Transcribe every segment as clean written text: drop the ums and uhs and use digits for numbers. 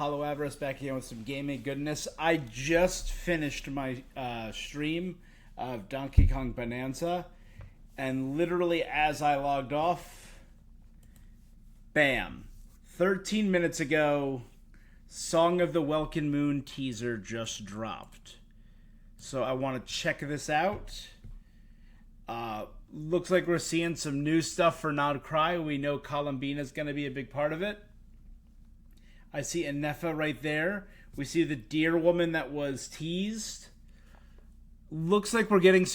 Hollow Avarice back here with some gaming goodness. I just finished my stream of Donkey Kong Bonanza, and literally as I logged off, bam, 13 minutes ago, Song of the Welkin Moon teaser just dropped. So I want to check this out. Looks like we're seeing some new stuff for Not Cry. We know Columbina's going to be a big part of it. I see Anefa right there. We see the deer woman that was teased. Looks like we're getting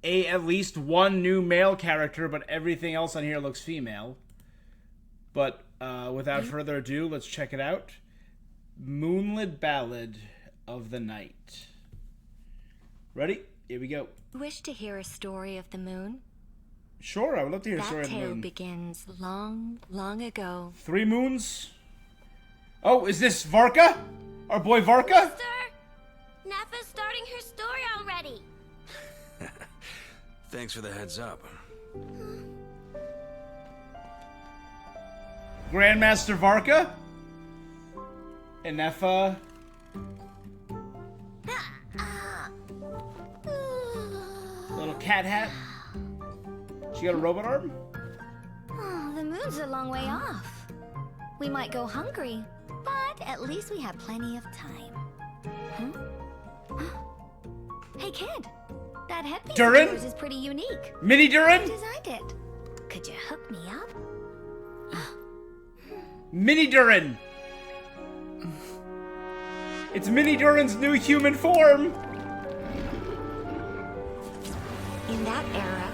at least one new male character, but everything else on here looks female. But without further ado, let's check it out. Moonlit Ballad of the Night. Ready? Here we go. Wish to hear a story of the moon? Sure, I would love to hear a story of the moon. That tale begins long, long ago. 3 moons? Oh, is this Varka? Our boy Varka? Sir, Nefa's starting her story already. Thanks for the heads up. Grandmaster Varka? Anefa? Little cat hat? She got a robot arm? Oh, the moon's a long way off. We might go hungry, but at least we have plenty of time. Huh? Hey, kid. That headpiece Durin? of yours is pretty unique. Mini Who Durin? designed it? Could you hook me up? Mini Durin! It's Mini Durin's new human form! In that era,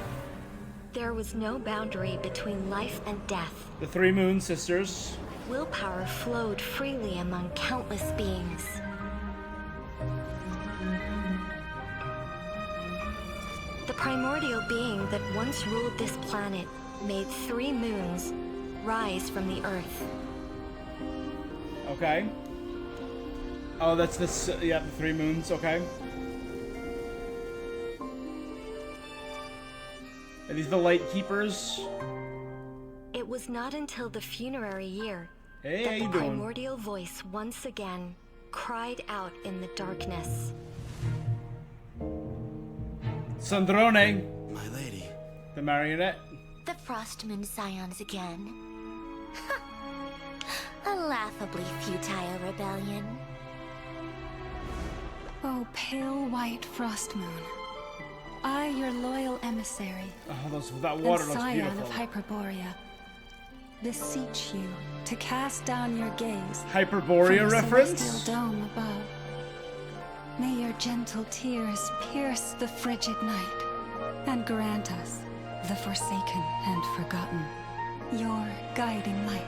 there was no boundary between life and death. The 3 Moon Sisters. Willpower flowed freely among countless beings. The primordial being that once ruled this planet made 3 moons rise from the earth. Okay. Oh, that's the 3 moons, okay. Are these the Light Keepers? It was not until the funerary year Hey, that how the you doing? primordial voice once again cried out in the darkness. Sandrone, My lady. the marionette. The Frostmoon Scions again. A laughably futile rebellion. Oh, pale white frost moon, I, your loyal emissary, Oh, that water and looks scion beautiful. of Hyperborea, beseech you to cast down your gaze Hyperborea from the reference? celestial dome above. May your gentle tears pierce the frigid night, and grant us, the forsaken and forgotten, your guiding light.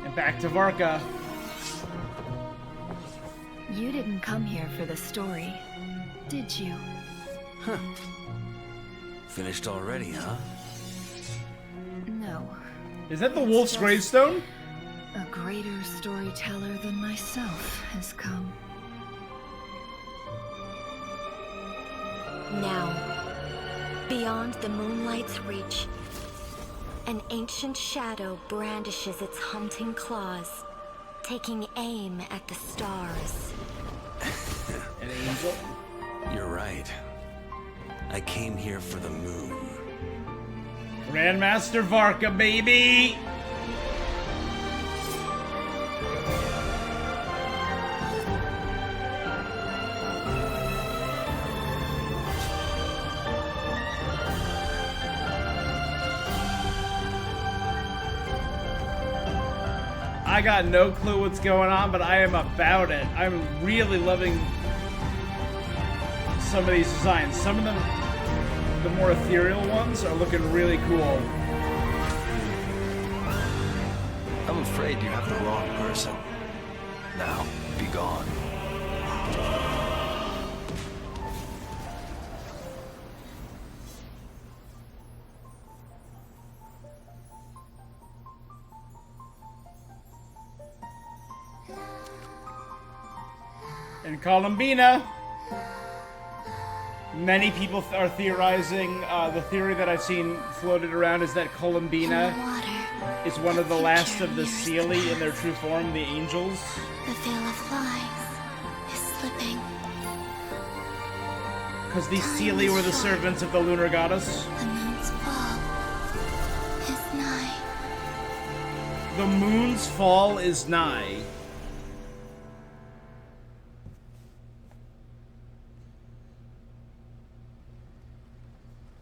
And back to Varka. You didn't come here for the story, did you? Finished already, huh? No. Is that the Wolf's gravestone? A greater storyteller than myself has come. Now, beyond the moonlight's reach, an ancient shadow brandishes its haunting claws, taking aim at the stars. An angel? You're right. I came here for the moon. Grandmaster Varka, baby! I got no clue what's going on, but I am about it. I'm really loving some of these designs. Some of them, the more ethereal ones, are looking really cool. I'm afraid you have the wrong person. Now, be gone. In Columbina, many people are theorizing, the theory that I've seen floated around is that Columbina Water. is one of the last of the Seelie in their true form, the angels. The veil of lies is slipping. Because the Seelie were the servants of the lunar goddess. The moon's fall is nigh. The moon's fall is nigh.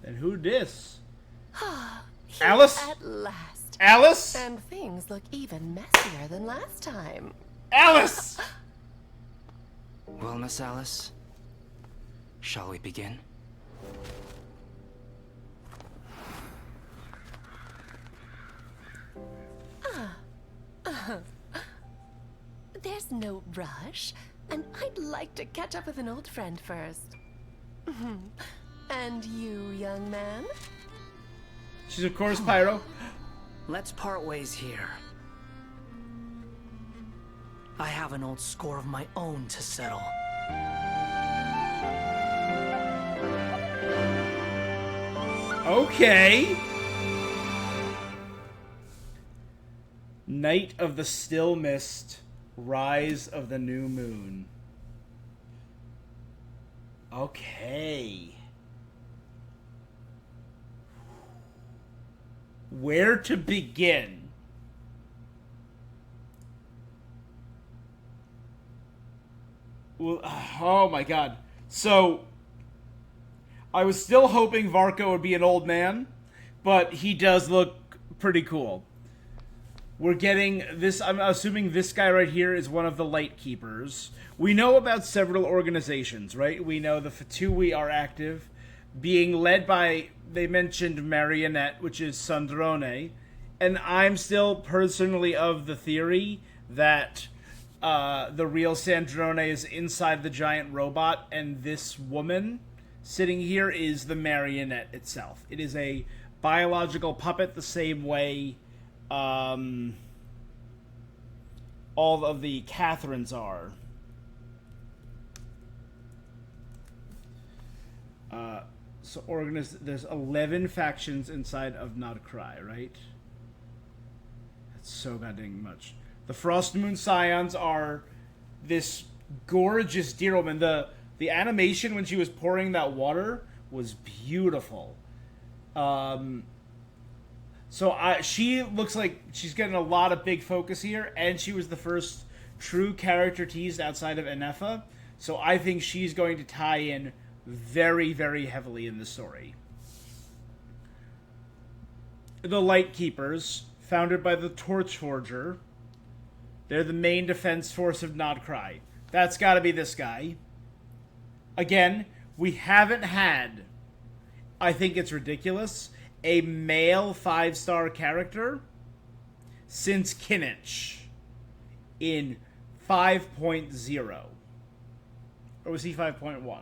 And who dis? Here Alice? At last. Alice? And things look even messier than last time. Alice! Well, Miss Alice, shall we begin? There's no rush, and I'd like to catch up with an old friend first. And you, young man? She's of course Pyro. Let's part ways here. I have an old score of my own to settle. Okay. Night of the Still Mist, Rise of the New Moon. Okay. Where to begin? Well, oh my god. So, I was still hoping Varko would be an old man, but he does look pretty cool. We're getting this, I'm assuming this guy right here is one of the Light Keepers. We know about several organizations, right? We know the Fatui are active, being led by, they mentioned Marionette, which is Sandrone. And I'm still personally of the theory that the real Sandrone is inside the giant robot, and this woman sitting here is the marionette itself. It is a biological puppet the same way all of the Catherines are. So there's 11 factions inside of Nodcry, right? That's so goddamn much. The Frost Moon Scions are this gorgeous deer woman. The animation when she was pouring that water was beautiful. She looks like she's getting a lot of big focus here, and she was the first true character teased outside of Enefa. So I think she's going to tie in very, very heavily in the story. The Light Keepers, founded by the Torchforger. They're the main defense force of Nodcry. That's got to be this guy. Again, we haven't had, I think it's ridiculous, a male 5-star character since Kinich in 5.0. Or was he 5.1?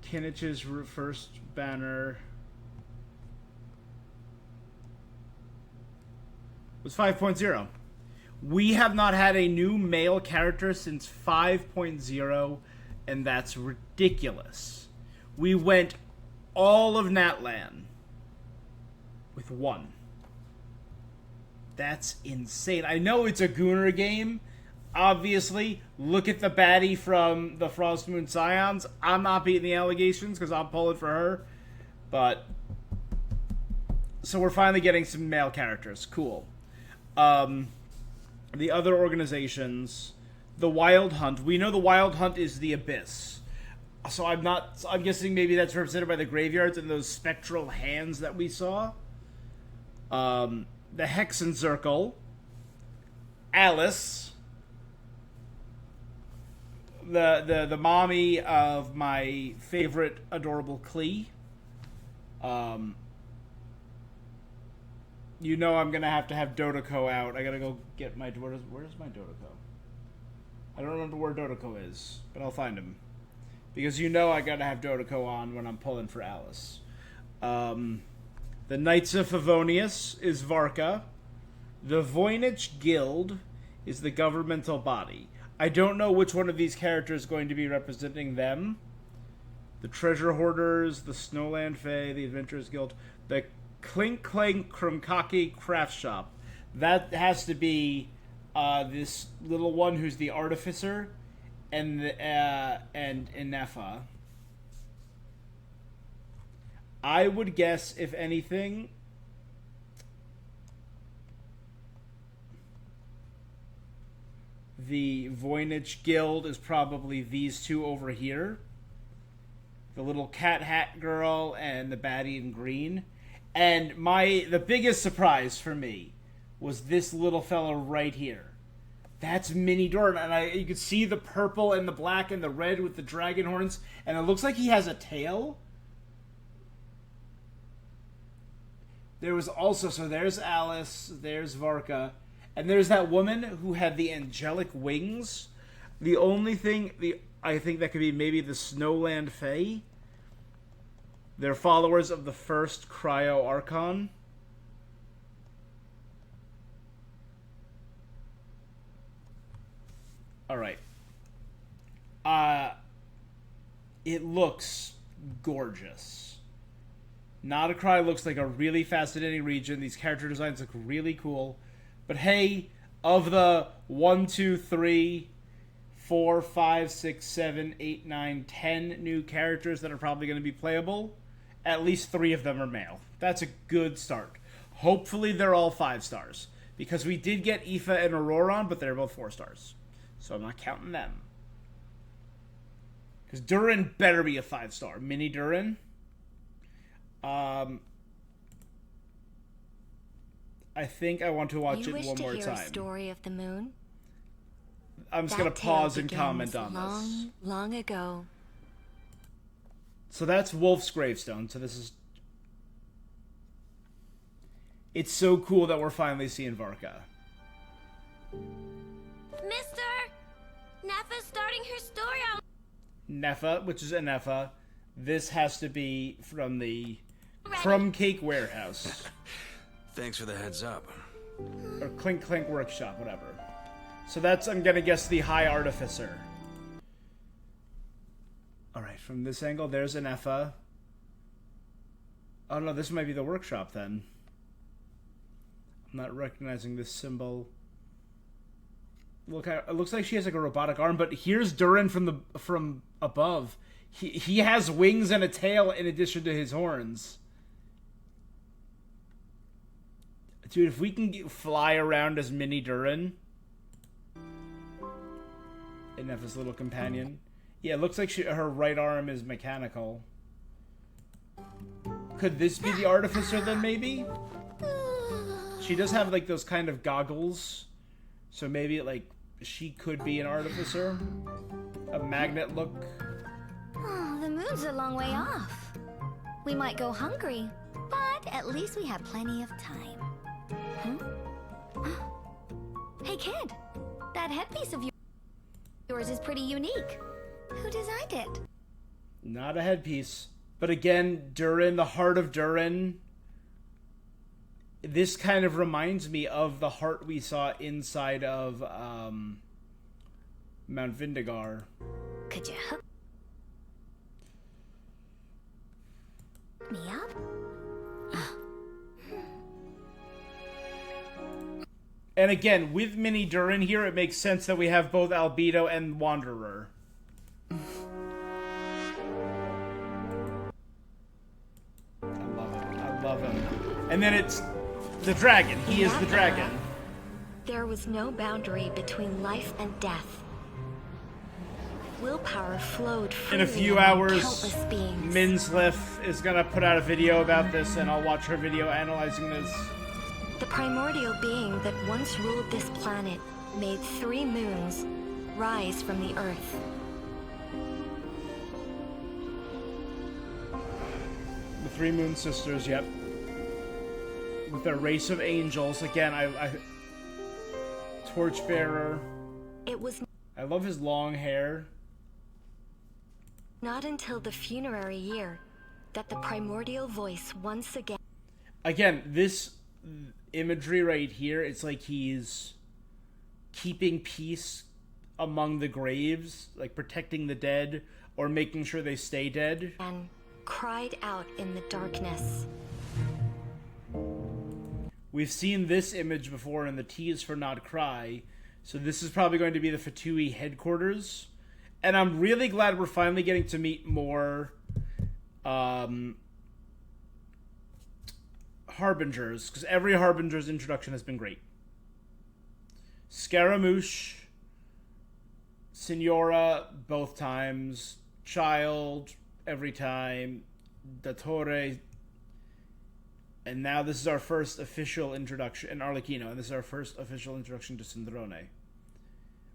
Kinich's first banner was 5.0. We have not had a new male character since 5.0, and that's ridiculous. We went all of Natlan with one. That's insane. I know it's a Gooner game. Obviously, look at the baddie from the Frost Moon Scions. I'm not beating the allegations because I'm pulling for her. But, so we're finally getting some male characters. Cool. The other organizations, the Wild Hunt. We know the Wild Hunt is the Abyss. So I'm guessing maybe that's represented by the graveyards and those spectral hands that we saw. The Hexen Circle. Alice. The mommy of my favorite adorable Klee. You know I'm gonna have to have Dodoko out. I gotta go get my... Where's my Dodoko? I don't remember where Dodoko is, but I'll find him. Because you know I gotta have Dodoko on when I'm pulling for Alice. The Knights of Favonius is Varka. The Voynich Guild is the governmental body. I don't know which one of these characters is going to be representing them. The Treasure Hoarders, the Snowland Fae, the Adventurers Guild, the Clink Clank Krumkaki Craft Shop. That has to be this little one who's the artificer, and Inefa. I would guess, if anything, the Voynich Guild is probably these two over here. The little cat hat girl and the baddie in green. And the biggest surprise for me was this little fella right here. That's Mini Doran, and you can see the purple and the black and the red with the dragon horns, and it looks like he has a tail. There was also, so there's Alice, there's Varka, and there's that woman who had the angelic wings. The only thing, I think that could be maybe the Snowland Fae. They're followers of the first Cryo Archon. Alright. It looks gorgeous. Notacry looks like a really fascinating region. These character designs look really cool. But hey, of the 1, 2, 3, 4, 5, 6, 7, 8, 9, 10 new characters that are probably going to be playable, at least 3 of them are male. That's a good start. Hopefully they're all 5 stars. Because we did get Aoife and Auroron, but they're both 4 stars. So I'm not counting them. Because Durin better be a 5-star. Mini Durin. I think I want to watch it one more time. You wish to hear a story of the moon? I'm just going to pause and comment on this. Long ago. So that's Wolf's gravestone. So this is... It's so cool that we're finally seeing Varka. Mister! Nefa's starting her story out. Nefa, which is Inefa. This has to be from the Crumb Cake Warehouse. Thanks for the heads up. Or Clink Clink Workshop, whatever. So that's, I'm gonna guess, the High Artificer. Alright, from this angle, there's Inefa. Oh no, this might be the workshop then. I'm not recognizing this symbol. Look, it looks like she has like a robotic arm, but here's Durin from above. He has wings and a tail in addition to his horns. Dude, if we can fly around as Mini Durin. Inefa's little companion. Yeah, it looks like her right arm is mechanical. Could this be the Artificer then, maybe? She does have like those kind of goggles. So maybe like she could be an Artificer. A magnet look. Oh, the moon's a long way off. We might go hungry, but at least we have plenty of time. Huh? Hey kid, that headpiece of yours is pretty unique. Who designed it? Not a headpiece. But again, Durin, the heart of Durin. This kind of reminds me of the heart we saw inside of Mount Vindigar. Could you hook me up? And again, with Mini Durin here, it makes sense that we have both Albedo and Wanderer. I love him. And then it's the dragon. He is the dragon. There was no boundary between life and death. Willpower flowed freely In a few among hours, countless beings. Minslith is gonna put out a video about this, and I'll watch her video analyzing this. The primordial being that once ruled this planet made 3 moons rise from the earth. The 3 Moon Sisters, yep. With their race of angels. Again, I Torchbearer. It was I love his long hair. not until the funerary year that the primordial voice once again... Again, this imagery right here, it's like he's keeping peace among the graves, like protecting the dead or making sure they stay dead. And cried out in the darkness. We've seen this image before in the tease for Not Cry, so this is probably going to be the Fatui headquarters. And I'm really glad we're finally getting to meet more Harbingers, because every Harbinger's introduction has been great. Scaramouche, Signora, both times. Child, every time. Dottore. And now this is our first official introduction, and Arlecchino, and this is our first official introduction to Sindrone.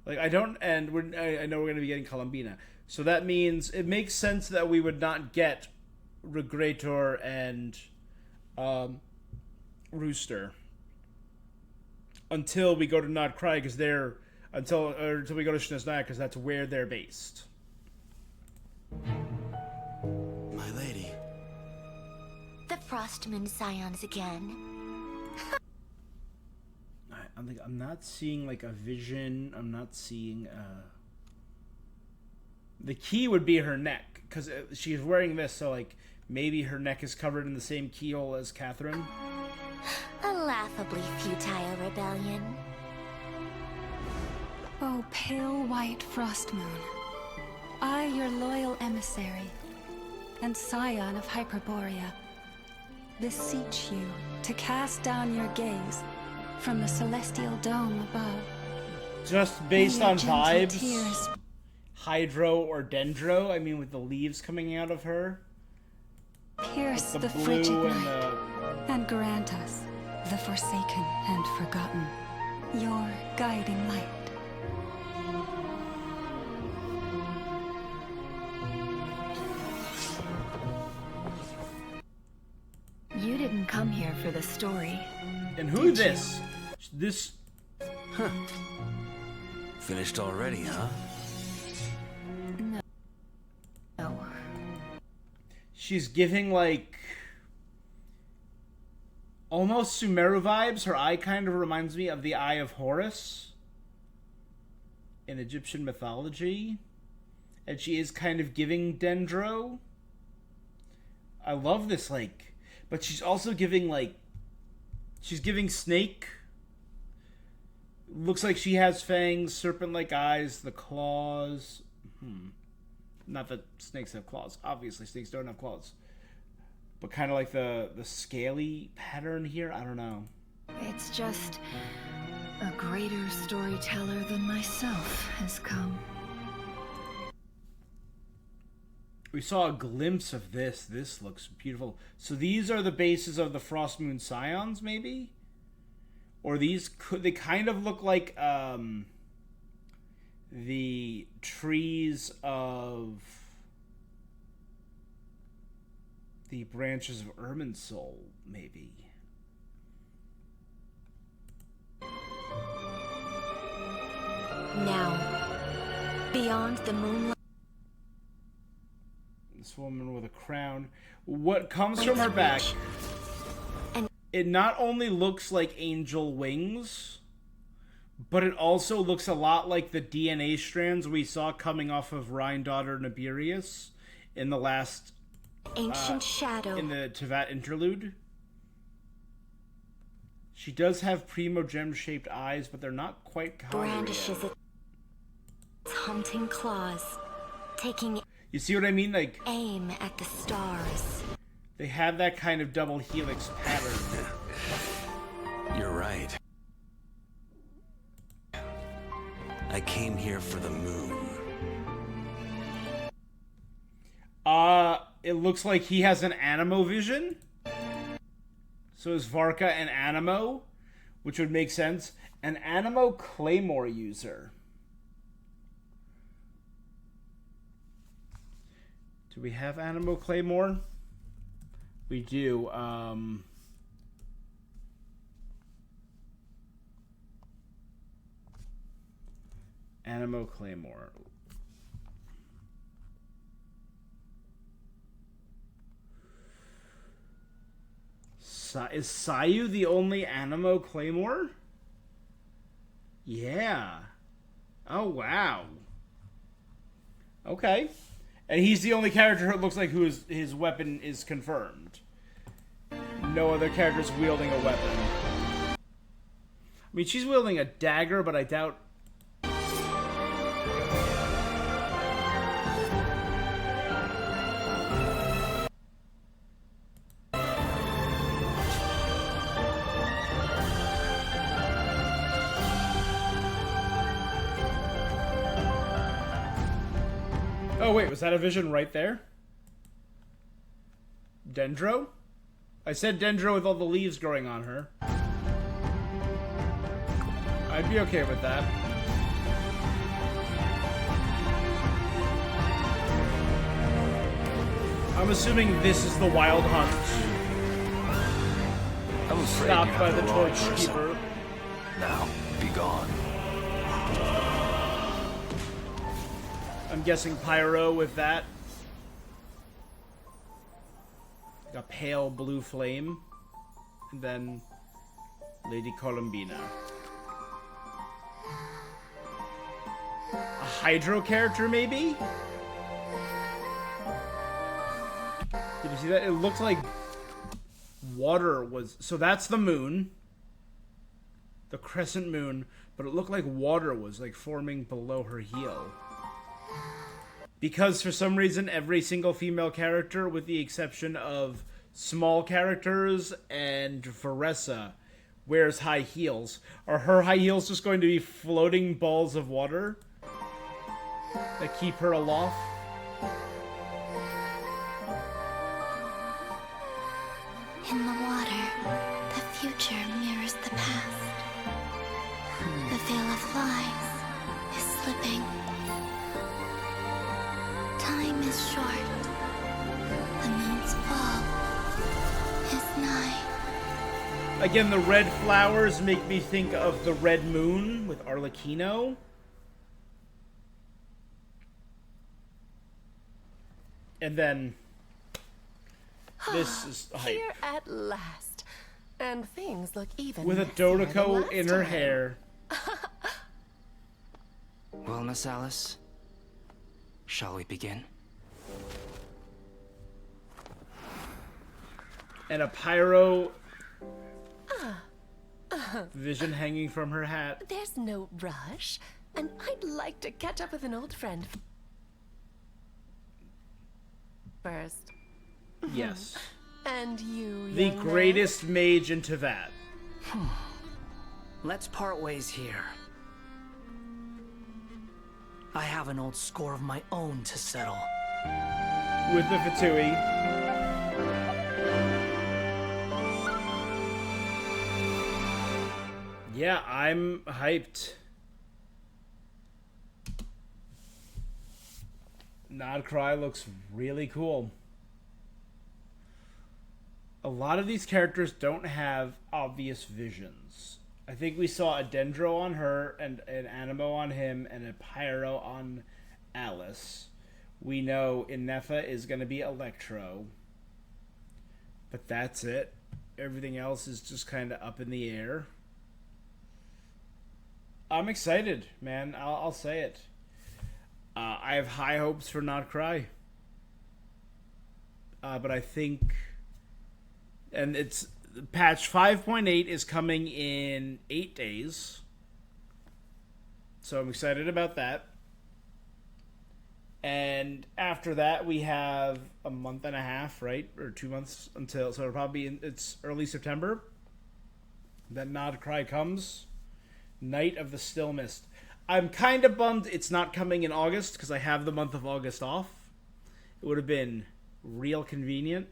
Like, I know we're going to be getting Colombina. So that means it makes sense that we would not get Regretor and Rooster until we go to Not Cry, because until we go to Shnesnaya, because that's where they're based. My lady. The Frostmoon Scions again. I'm not seeing like a vision. I'm not seeing the key would be her neck, because she's wearing this, so like maybe her neck is covered in the same keyhole as Catherine. A laughably futile rebellion. Oh, pale white Frostmoon, I, your loyal emissary, and scion of Hyperborea, beseech you to cast down your gaze from the celestial dome above. Just based on gentle vibes, tears Hydro or Dendro, I mean, with the leaves coming out of her. pierce The the blue frigid and night, the... and grant us, the forsaken and forgotten, your guiding light. You didn't come here for the story. And who this? This... Finished already, huh? No. She's giving, like... almost Sumeru vibes. Her eye kind of reminds me of the Eye of Horus in Egyptian mythology. And she is kind of giving Dendro. I love this, like... But she's also giving, like... She's giving Snake. Looks like she has fangs, serpent-like eyes, the claws. Not that snakes have claws. Obviously, snakes don't have claws. But kind of like the scaly pattern here. I don't know. It's just a greater storyteller than myself has come. We saw a glimpse of this. This looks beautiful. So these are the bases of the Frostmoon Scions, maybe? Or these they kind of look like the trees of the branches of Irminsul, maybe. Now, beyond the moonlight. This woman with a crown. What comes from her back, it not only looks like angel wings, but it also looks a lot like the DNA strands we saw coming off of Daughter Nibirius in the last Ancient shadow. in the Tevat interlude. She does have Primogem-shaped eyes, but they're not quite covered Brandishes yet. its hunting claws, taking You see what I mean? Like, aim at the stars. they have that kind of double helix pattern. You're right. I came here for the moon. It looks like he has an Animo vision. So is Varka an Animo, which would make sense. An Animo Claymore user. Do we have Animo Claymore? We do. Animo Claymore. Is Sayu the only Animo Claymore? Yeah. Oh, wow. Okay. And he's the only character it looks like his weapon is confirmed. No other characters wielding a weapon. I mean, she's wielding a dagger, but I doubt... Oh, wait, was that a vision right there? Dendro? I said Dendro with all the leaves growing on her. I'd be okay with that. I'm assuming this is the Wild Hunt. I'm afraid Stopped you by have the the wrong Torch person. Keeper. Now, be gone. I'm guessing Pyro with that. Like a pale blue flame. And then Lady Columbina. A Hydro character, maybe? Did you see that? It looked like water was... So that's the moon. The crescent moon. But it looked like water was like forming below her heel. Because for some reason, every single female character, with the exception of small characters and Varessa, wears high heels. Are her high heels just going to be floating balls of water that keep her aloft? In the water, the future mirrors the past. The veil of lies is slipping. Time is short. The moon's fall is nigh. Again, the red flowers make me think of the red moon with Arlecchino. And then this is hype. Here at last. And things look even With a messier than Dodoko last in her time. hair. Well, Miss Alice, shall we begin? And a pyro vision hanging from her hat. There's no rush, and I'd like to catch up with an old friend first. Yes. And you, The young man? greatest mage in Tevat. Let's part ways here. I have an old score of my own to settle. With the Fatui. Yeah, I'm hyped. Nod Cry looks really cool. A lot of these characters don't have obvious visions. I think we saw a Dendro on her, and an Animo on him, and a Pyro on Alice. We know Innefa is going to be Electro. But that's it. Everything else is just kind of up in the air. I'm excited, man. I'll say it. I have high hopes for Not Cry. But I think... And it's... Patch 5.8 is coming in 8 days. So I'm excited about that. And after that, we have a month and a half, right? Or 2 months until... So it'll probably be... It's early September. Then Nod Cry comes. Night of the Still Mist. I'm kind of bummed it's not coming in August, because I have the month of August off. It would have been real convenient.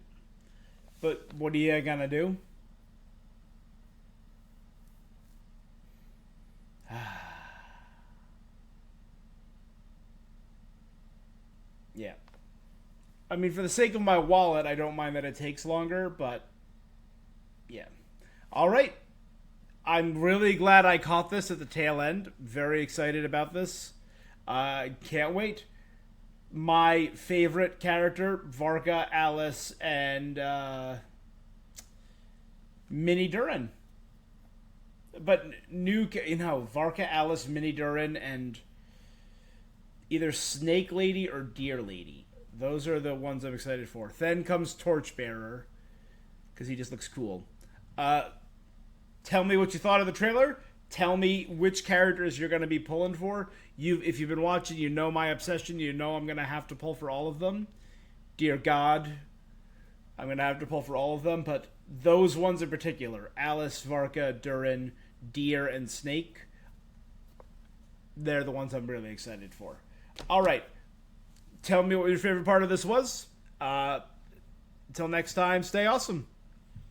But what are you gonna do? Yeah. I mean, for the sake of my wallet, I don't mind that it takes longer, but... Yeah. Alright. I'm really glad I caught this at the tail end. Very excited about this. Can't wait. My favorite character, Varka, Alice, and Minnie Durin. But new, Varka, Alice, Minnie Durin, and either Snake Lady or Deer Lady. Those are the ones I'm excited for. Then comes Torchbearer, because he just looks cool. Tell me what you thought of the trailer. Tell me which characters you're going to be pulling for. If you've been watching, you know my obsession. You know I'm going to have to pull for all of them. Dear God, I'm going to have to pull for all of them. But those ones in particular, Alice, Varka, Durin, Deer, and Snake, they're the ones I'm really excited for. All right. Tell me what your favorite part of this was. Until next time, stay awesome.